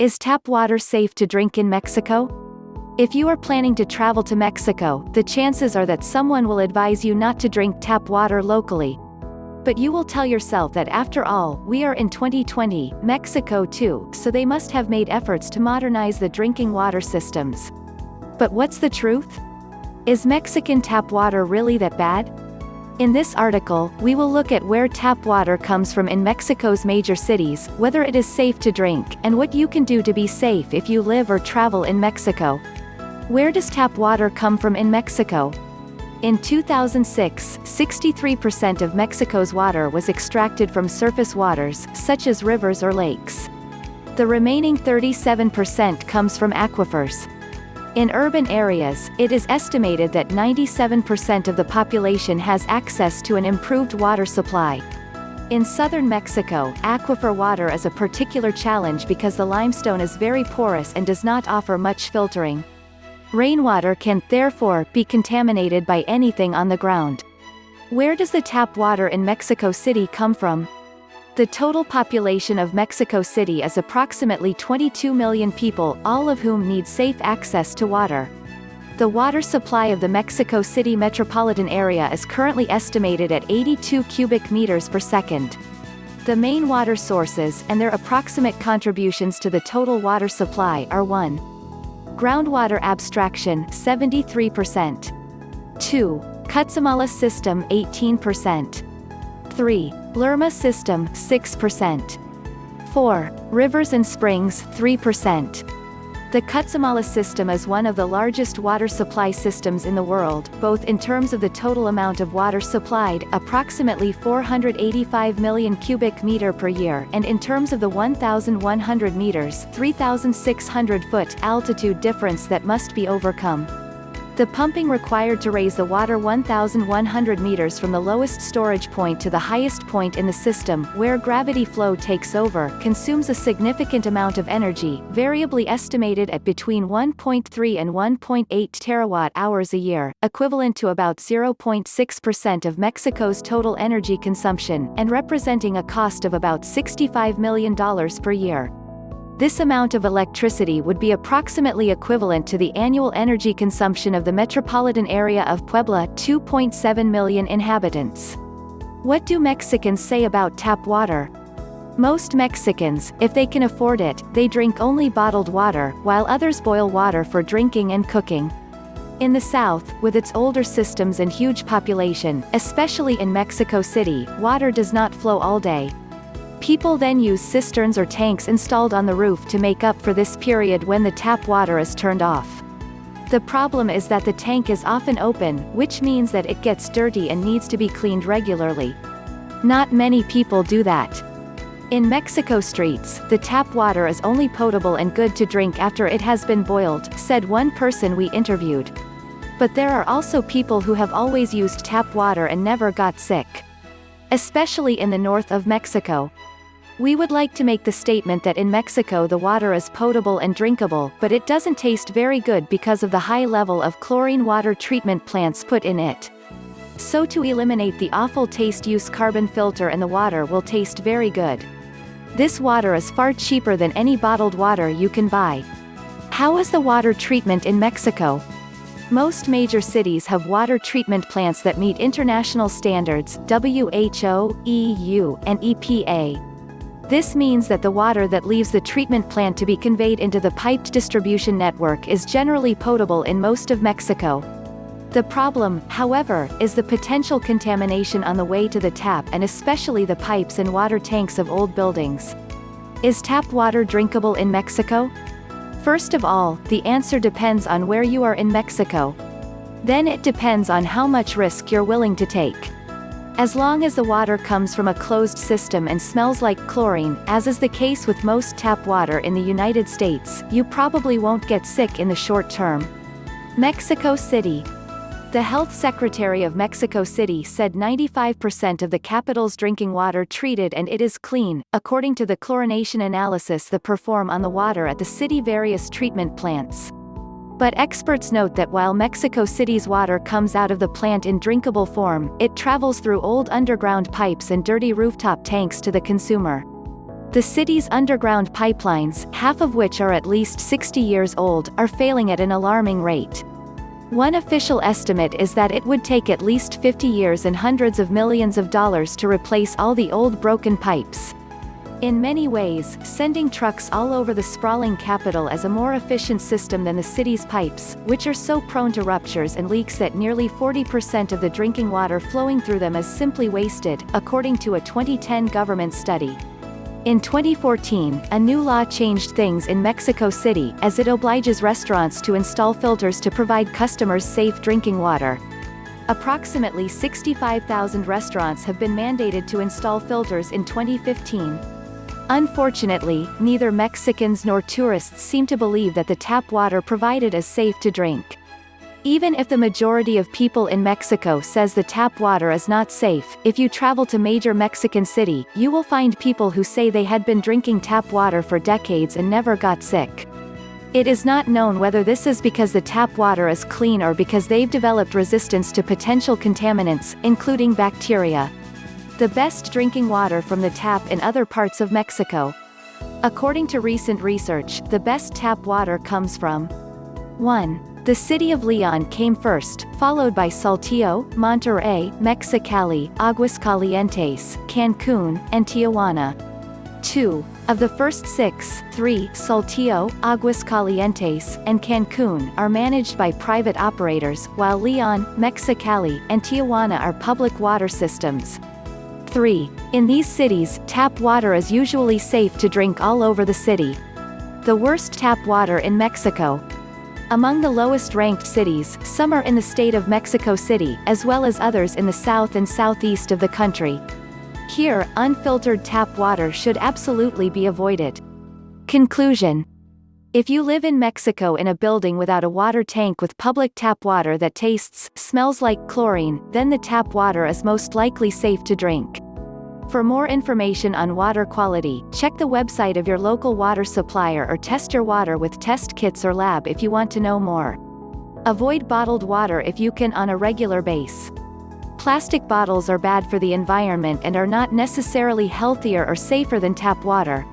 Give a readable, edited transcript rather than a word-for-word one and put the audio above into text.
Is tap water safe to drink in Mexico? If you are planning to travel to Mexico, the chances are that someone will advise you not to drink tap water locally. But you will tell yourself that after all, we are in 2020, Mexico too, so they must have made efforts to modernize the drinking water systems. But what's the truth? Is Mexican tap water really that bad? In this article, we will look at where tap water comes from in Mexico's major cities, whether it is safe to drink, and what you can do to be safe if you live or travel in Mexico. Where does tap water come from in Mexico? In 2006, 63% of Mexico's water was extracted from surface waters, such as rivers or lakes. The remaining 37% comes from aquifers. In urban areas, it is estimated that 97% of the population has access to an improved water supply. In southern Mexico, aquifer water is a particular challenge because the limestone is very porous and does not offer much filtering. Rainwater can, therefore, be contaminated by anything on the ground. Where does the tap water in Mexico City come from? The total population of Mexico City is approximately 22 million people, all of whom need safe access to water. The water supply of the Mexico City metropolitan area is currently estimated at 82 cubic meters per second. The main water sources, and their approximate contributions to the total water supply, are 1. Groundwater abstraction, 73%. 2. Cutzamala system, 18%. 3. Lerma system, 6%. 4. Rivers and springs, 3%. The Cutzamala system is one of the largest water supply systems in the world, both in terms of the total amount of water supplied, approximately 485 million cubic meter per year, and in terms of the 1,100 meters, 3,600 foot altitude difference that must be overcome. The pumping required to raise the water 1,100 meters from the lowest storage point to the highest point in the system, where gravity flow takes over, consumes a significant amount of energy, variably estimated at between 1.3 and 1.8 terawatt-hours a year, equivalent to about 0.6% of Mexico's total energy consumption, and representing a cost of about $65 million per year. This amount of electricity would be approximately equivalent to the annual energy consumption of the metropolitan area of Puebla, 2.7 million inhabitants. What do Mexicans say about tap water? Most Mexicans, if they can afford it, they drink only bottled water, while others boil water for drinking and cooking. In the South, with its older systems and huge population, especially in Mexico City, water does not flow all day. People then use cisterns or tanks installed on the roof to make up for this period when the tap water is turned off. The problem is that the tank is often open, which means that it gets dirty and needs to be cleaned regularly. Not many people do that. In Mexico streets, the tap water is only potable and good to drink after it has been boiled, said one person we interviewed. But there are also people who have always used tap water and never got sick. Especially in the north of Mexico. We would like to make the statement that in Mexico the water is potable and drinkable, but it doesn't taste very good because of the high level of chlorine water treatment plants put in it. So to eliminate the awful taste, use carbon filter and the water will taste very good. This water is far cheaper than any bottled water you can buy. How is the water treatment in Mexico? Most major cities have water treatment plants that meet international standards, WHO, EU, and EPA. This means that the water that leaves the treatment plant to be conveyed into the piped distribution network is generally potable in most of Mexico. The problem, however, is the potential contamination on the way to the tap and especially the pipes and water tanks of old buildings. Is tap water drinkable in Mexico? First of all, the answer depends on where you are in Mexico. Then it depends on how much risk you're willing to take. As long as the water comes from a closed system and smells like chlorine, as is the case with most tap water in the United States, you probably won't get sick in the short term. Mexico City. The Health Secretary of Mexico City said 95% of the capital's drinking water treated and it is clean, according to the chlorination analysis they perform on the water at the city various treatment plants. But experts note that while Mexico City's water comes out of the plant in drinkable form, it travels through old underground pipes and dirty rooftop tanks to the consumer. The city's underground pipelines, half of which are at least 60 years old, are failing at an alarming rate. One official estimate is that it would take at least 50 years and hundreds of millions of dollars to replace all the old broken pipes. In many ways, sending trucks all over the sprawling capital is a more efficient system than the city's pipes, which are so prone to ruptures and leaks that nearly 40% of the drinking water flowing through them is simply wasted, according to a 2010 government study. In 2014, a new law changed things in Mexico City, as it obliges restaurants to install filters to provide customers safe drinking water. Approximately 65,000 restaurants have been mandated to install filters in 2015. Unfortunately, neither Mexicans nor tourists seem to believe that the tap water provided is safe to drink. Even if the majority of people in Mexico says the tap water is not safe, if you travel to major Mexican city, you will find people who say they had been drinking tap water for decades and never got sick. It is not known whether this is because the tap water is clean or because they've developed resistance to potential contaminants, including bacteria. The best drinking water from the tap in other parts of Mexico. According to recent research, the best tap water comes from 1. The city of Leon came first, followed by Saltillo, Monterrey, Mexicali, Aguascalientes, Cancun, and Tijuana. 2. Of the first 6, 3, Saltillo, Aguascalientes, and Cancun, are managed by private operators, while Leon, Mexicali, and Tijuana are public water systems. 3. In these cities, tap water is usually safe to drink all over the city. The worst tap water in Mexico. Among the lowest-ranked cities, some are in the state of Mexico City, as well as others in the south and southeast of the country. Here, unfiltered tap water should absolutely be avoided. Conclusion. If you live in Mexico in a building without a water tank with public tap water that tastes, smells like chlorine, then the tap water is most likely safe to drink. For more information on water quality, check the website of your local water supplier or test your water with test kits or lab if you want to know more. Avoid bottled water if you can on a regular basis. Plastic bottles are bad for the environment and are not necessarily healthier or safer than tap water.